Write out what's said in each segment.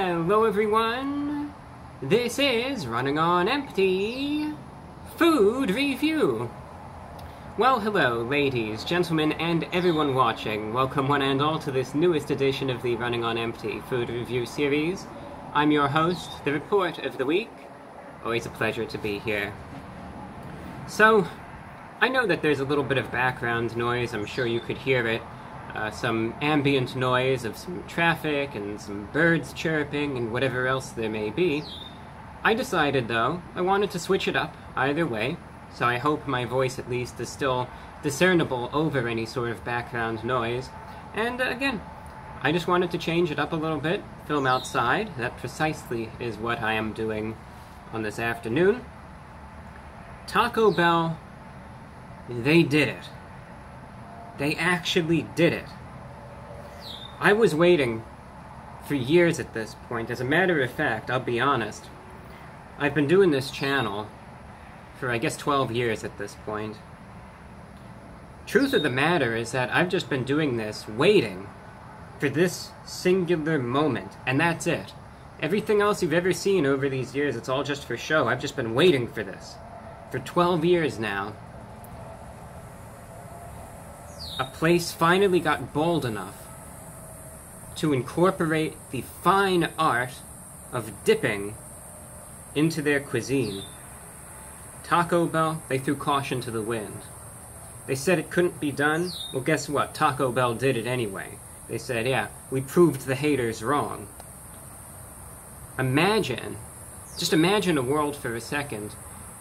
Hello everyone! This is Running on Empty Food Review! Well, hello ladies, gentlemen, and everyone watching. Welcome one and all to this newest edition of the Running on Empty Food Review series. I'm your host, the Report of the Week. Always a pleasure to be here. So, I know that there's a little bit of background noise, I'm sure you could hear it. Some ambient noise of some traffic and some birds chirping and whatever else there may be. I decided, though, I wanted to switch it up either way, so I hope my voice at least is still discernible over any sort of background noise. And again, I just wanted to change it up a little bit, film outside. That precisely is what I am doing on this afternoon. Taco Bell, they did it. They actually did it. I was waiting for years at this point. As a matter of fact, I'll be honest, I've been doing this channel for, I guess, 12 years at this point. Truth of the matter is that I've just been doing this, waiting for this singular moment, and that's it. Everything else you've ever seen over these years, it's all just for show. I've just been waiting for this. For 12 years now. A place finally got bold enough to incorporate the fine art of dipping into their cuisine. Taco Bell, they threw caution to the wind. They said it couldn't be done. Well, guess what? Taco Bell did it anyway. They said, yeah, we proved the haters wrong. Imagine, just imagine a world for a second,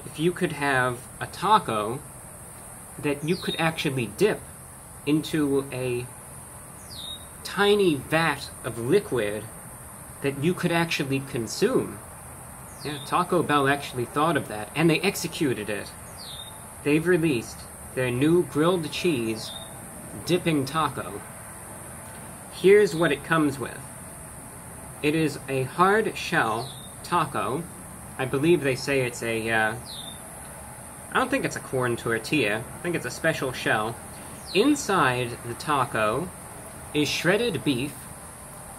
if you could have a taco that you could actually dip into a tiny vat of liquid that you could actually consume. Yeah, Taco Bell actually thought of that, and they executed it. They've released their new grilled cheese dipping taco. Here's what it comes with. It is a hard shell taco. I believe they say it's a, I don't think it's a corn tortilla. I think it's a special shell. Inside the taco is shredded beef.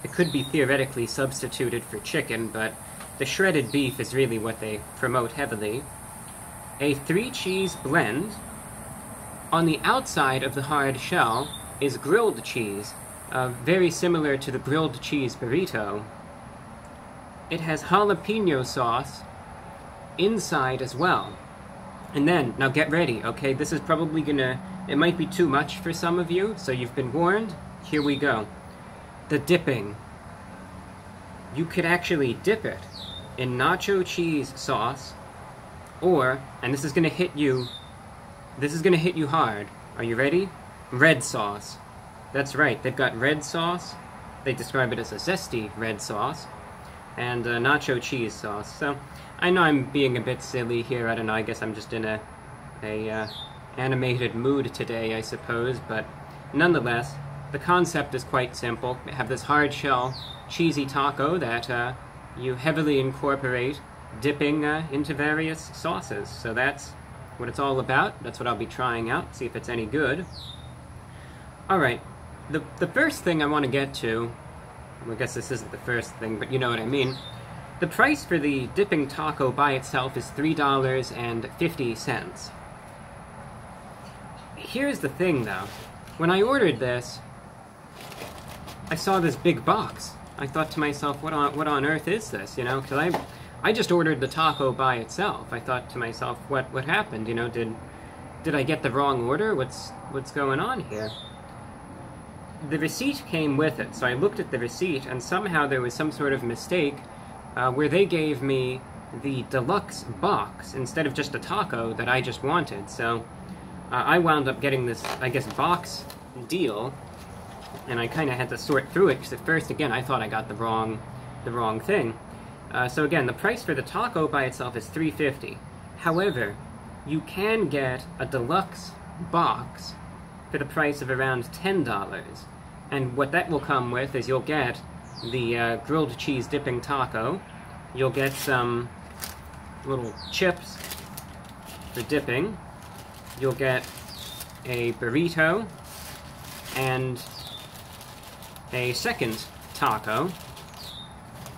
It could be theoretically substituted for chicken, but the shredded beef is really what they promote heavily. A 3-cheese blend. On the outside of the hard shell is grilled cheese, very similar to the grilled cheese burrito. It has jalapeno sauce inside as well. And then, now get ready, okay? This is probably gonna, it might be too much for some of you, so you've been warned. Here we go. The dipping. You could actually dip it in nacho cheese sauce, or, and this is gonna hit you hard. Are you ready? Red sauce. That's right, they've got red sauce. They describe it as a zesty red sauce, and nacho cheese sauce. So, I know I'm being a bit silly here, I don't know, I guess I'm just in a animated mood today, I suppose, but nonetheless, the concept is quite simple. You have this hard shell, cheesy taco that you heavily incorporate dipping into various sauces. So that's what it's all about, that's what I'll be trying out, see if it's any good. Alright, the first thing I want to get to, well, I guess this isn't the first thing, but you know what I mean. The price for the dipping taco by itself is $3.50. Here's the thing, though. When I ordered this, I saw this big box. I thought to myself, what on earth is this, you know? Because I just ordered the taco by itself. I thought to myself, what happened, you know? Did I get the wrong order? What's going on here? The receipt came with it, so I looked at the receipt, and somehow there was some sort of mistake where they gave me the deluxe box instead of just a taco that I just wanted. So I wound up getting this, I guess, box deal, and I kind of had to sort through it, because at first, again, I thought I got the wrong thing. So again, the price for the taco by itself is $3.50. However, you can get a deluxe box for the price of around $10. And what that will come with is you'll get the grilled cheese dipping taco, you'll get some little chips for dipping, you'll get a burrito, and a second taco,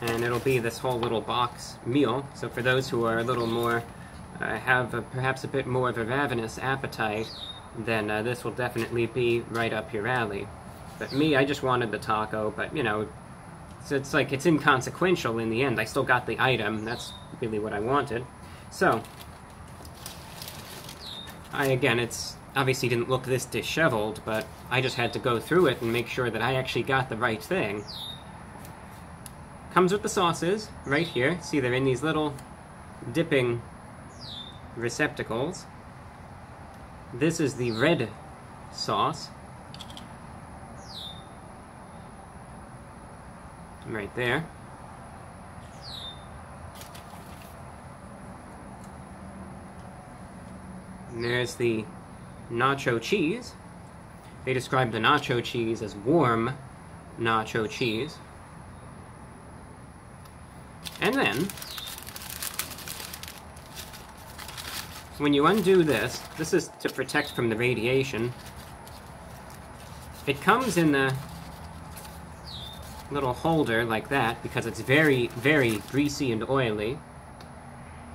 and it'll be this whole little box meal. So for those who are a little more, perhaps a bit more of a ravenous appetite, then this will definitely be right up your alley. But me, I just wanted the taco, but you know, so it's like, it's inconsequential in the end. I still got the item, that's really what I wanted. So, again, it's obviously didn't look this disheveled, but I just had to go through it and make sure that I actually got the right thing. Comes with the sauces, right here. See, they're in these little dipping receptacles. This is the red sauce. Right there. And there's the nacho cheese. They describe the nacho cheese as warm nacho cheese. And then, when you undo this, this is to protect from the radiation. It comes in the little holder like that because it's very, very greasy and oily.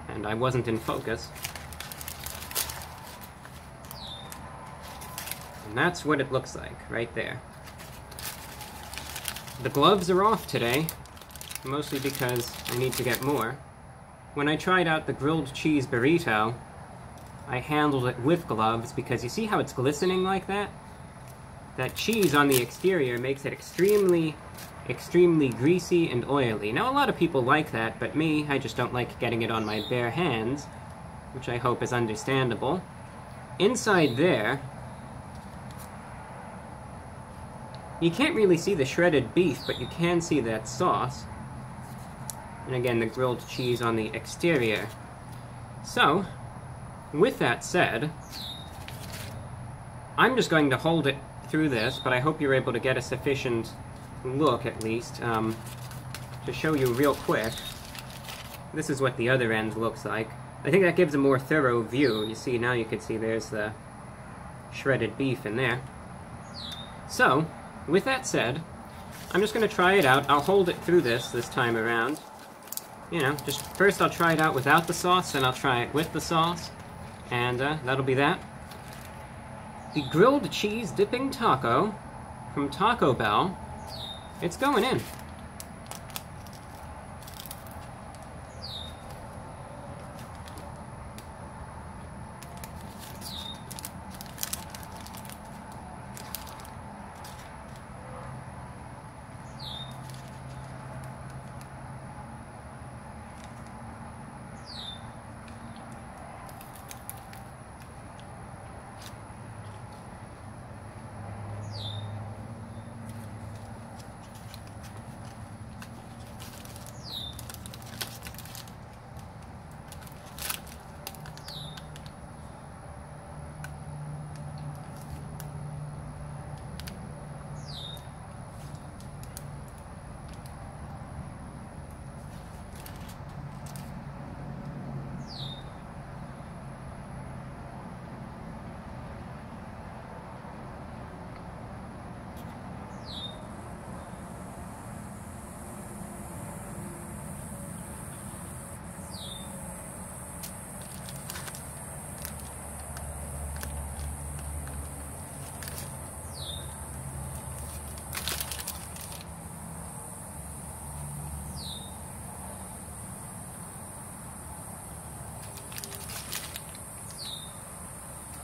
And I wasn't in focus. And that's what it looks like, right there. The gloves are off today, mostly because I need to get more. When I tried out the grilled cheese burrito, I handled it with gloves because you see how it's glistening like that? That cheese on the exterior makes it extremely, extremely greasy and oily. Now, a lot of people like that, but me, I just don't like getting it on my bare hands, which I hope is understandable. Inside there, you can't really see the shredded beef, but you can see that sauce. And again, the grilled cheese on the exterior. So, with that said, I'm just going to hold it through this, but I hope you're able to get a sufficient look, at least, to show you real quick. This is what the other end looks like. I think that gives a more thorough view. You see, now you can see there's the shredded beef in there. So, with that said, I'm just going to try it out. I'll hold it through this time around. You know, just first I'll try it out without the sauce, then I'll try it with the sauce. And that'll be that. The grilled cheese dipping taco from Taco Bell. It's going in.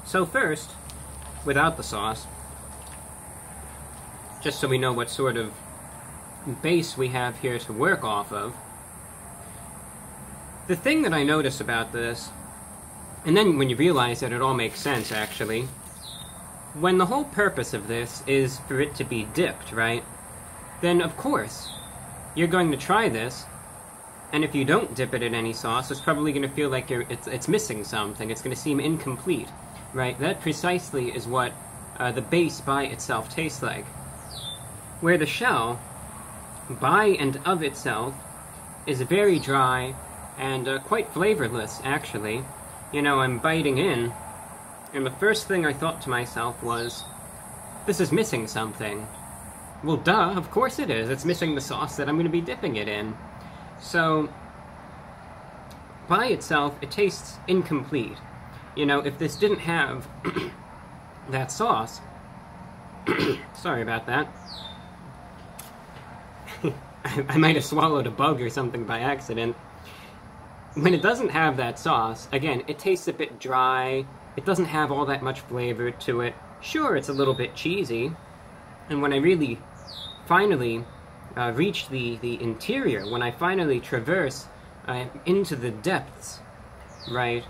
So first, without the sauce, just so we know what sort of base we have here to work off of, the thing that I notice about this, and then when you realize that it all makes sense actually, when the whole purpose of this is for it to be dipped, right? Then of course, you're going to try this, and if you don't dip it in any sauce, it's probably going to feel like it's missing something, it's going to seem incomplete. Right, that precisely is what the base by itself tastes like. Where the shell, by and of itself, is very dry and quite flavorless, actually. You know, I'm biting in, and the first thing I thought to myself was, this is missing something. Well, duh, of course it is. It's missing the sauce that I'm going to be dipping it in. So, by itself, it tastes incomplete. You know, if this didn't have that sauce, sorry about that. I might have swallowed a bug or something by accident. When it doesn't have that sauce, again, it tastes a bit dry. It doesn't have all that much flavor to it. Sure, it's a little bit cheesy. And when I really finally reach the interior, when I finally traverse into the depths, right,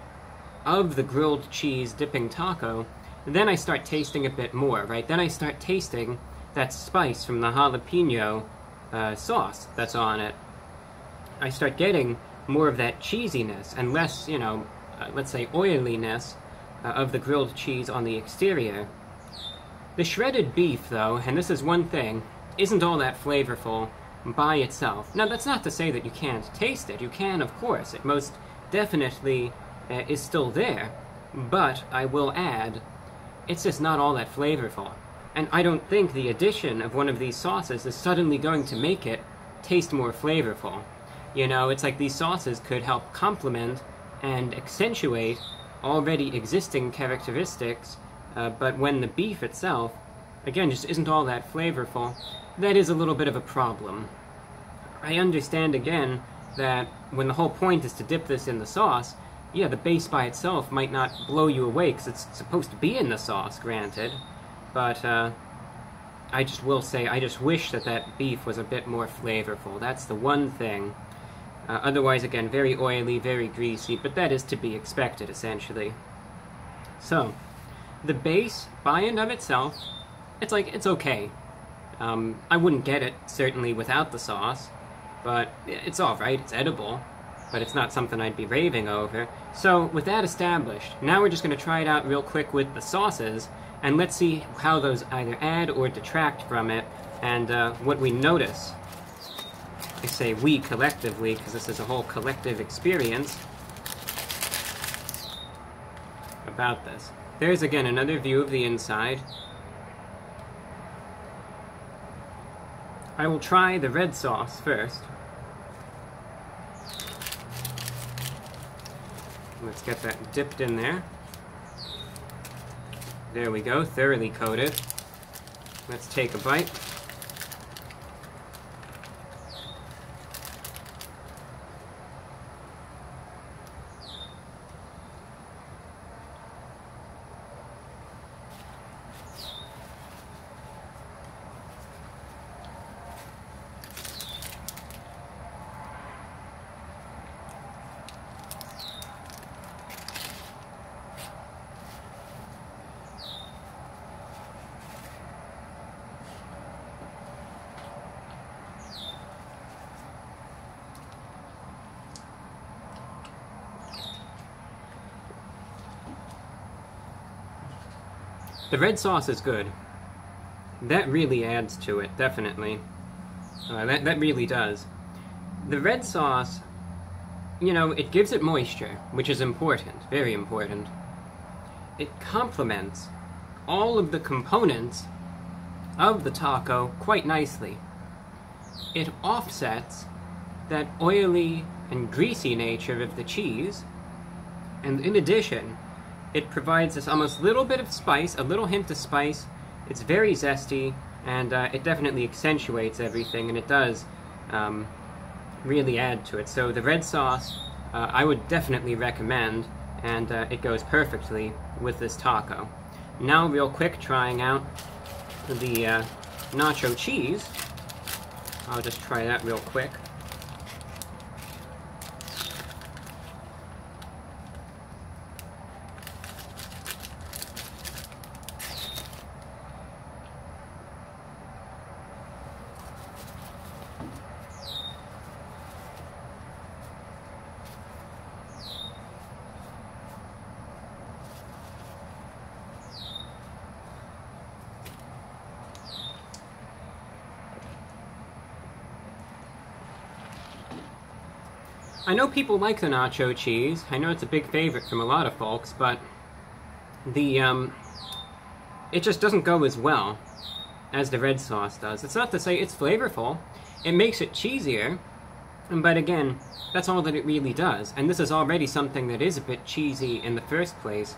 of the grilled cheese dipping taco, then I start tasting a bit more, right? Then I start tasting that spice from the jalapeno sauce that's on it. I start getting more of that cheesiness and less, you know, let's say oiliness of the grilled cheese on the exterior. The shredded beef, though, and this is one thing, isn't all that flavorful by itself. Now, that's not to say that you can't taste it. You can, of course. It most definitely is still there. But I will add, it's just not all that flavorful. And I don't think the addition of one of these sauces is suddenly going to make it taste more flavorful. You know, it's like these sauces could help complement and accentuate already existing characteristics, but when the beef itself, again, just isn't all that flavorful, that is a little bit of a problem. I understand, again, that when the whole point is to dip this in the sauce, yeah, the base by itself might not blow you away, because it's supposed to be in the sauce, granted, but I just will say, I just wish that that beef was a bit more flavorful. That's the one thing. Otherwise, again, very oily, very greasy, but that is to be expected, essentially. So, the base, by and of itself, it's okay. I wouldn't get it, certainly, without the sauce, but it's alright, it's edible, but it's not something I'd be raving over. So, with that established, now we're just going to try it out real quick with the sauces, and let's see how those either add or detract from it, and what we notice. I say we collectively, because this is a whole collective experience about this. There's, again, another view of the inside. I will try the red sauce first. Let's get that dipped in there. There we go, thoroughly coated. Let's take a bite. The red sauce is good. That really adds to it, definitely. That really does. The red sauce, you know, it gives it moisture, which is important, very important. It complements all of the components of the taco quite nicely. It offsets that oily and greasy nature of the cheese, and in addition, it provides this almost little bit of spice, a little hint of spice. It's very zesty, and it definitely accentuates everything, and it does really add to it. So the red sauce, I would definitely recommend, and it goes perfectly with this taco. Now, real quick, trying out the nacho cheese. I'll just try that real quick. I know people like the nacho cheese. I know it's a big favorite from a lot of folks, but it just doesn't go as well as the red sauce does. It's not to say it's flavorful. It makes it cheesier, But again, that's all that it really does. And this is already something that is a bit cheesy in the first place.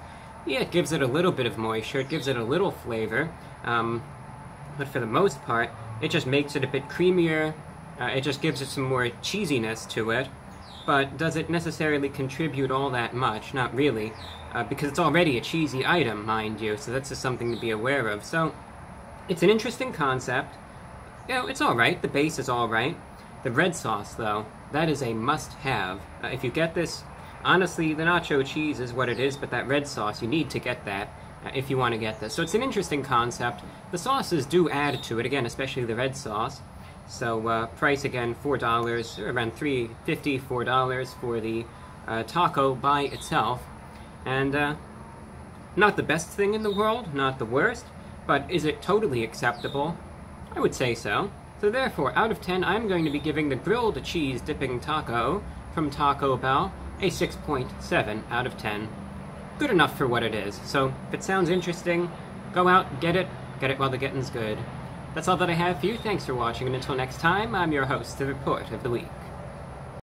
Yeah, it gives it a little bit of moisture, it gives it a little flavor, but for the most part, it just makes it a bit creamier, it just gives it some more cheesiness to it. But does it necessarily contribute all that much? Not really, because it's already a cheesy item, mind you, so that's just something to be aware of. So, it's an interesting concept. You know, it's alright, the base is alright. The red sauce, though, that is a must-have. If you get this, honestly, the nacho cheese is what it is, but that red sauce, you need to get that if you want to get this. So it's an interesting concept. The sauces do add to it, again, especially the red sauce. So price, again, $4, around $3.50, $4 for the taco by itself. And not the best thing in the world, not the worst, but is it totally acceptable? I would say so. So therefore, out of 10, I'm going to be giving the grilled cheese dipping taco from Taco Bell a 6.7 out of 10. Good enough for what it is. So if it sounds interesting, go out, get it while the getting's good. That's all that I have for you. Thanks for watching, and until next time, I'm your host, The Report of the Week.